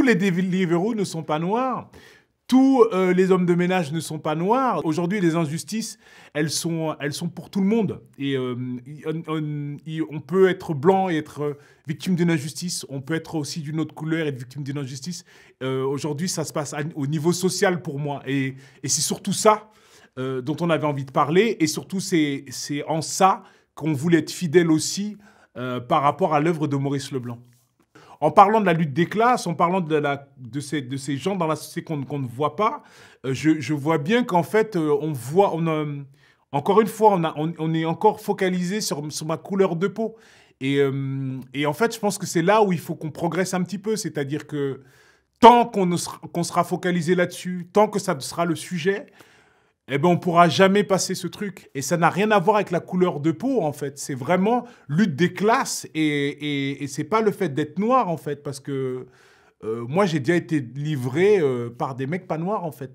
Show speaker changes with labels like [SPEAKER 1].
[SPEAKER 1] les Deliveroo ne sont pas noirs. Tous les hommes de ménage ne sont pas noirs. Aujourd'hui, les injustices, elles sont pour tout le monde. Et on peut être blanc et être victime d'une injustice. On peut être aussi d'une autre couleur et être victime d'une injustice. Aujourd'hui, ça se passe au niveau social pour moi. Et c'est surtout ça dont on avait envie de parler. Et surtout, c'est en ça qu'on voulait être fidèle aussi par rapport à l'œuvre de Maurice Leblanc. En parlant de la lutte des classes, en parlant de ces gens dans la société qu'on ne voit pas, je vois bien qu'en fait, encore une fois, on est encore focalisé sur ma couleur de peau. Et en fait, je pense que c'est là où il faut qu'on progresse un petit peu. C'est-à-dire que tant qu'on sera focalisé là-dessus, tant que ça sera le sujet, eh ben, on pourra jamais passer ce truc. Et ça n'a rien à voir avec la couleur de peau, en fait. C'est vraiment lutte des classes et c'est pas le fait d'être noir, en fait. Parce que moi, j'ai déjà été livré par des mecs pas noirs, en fait.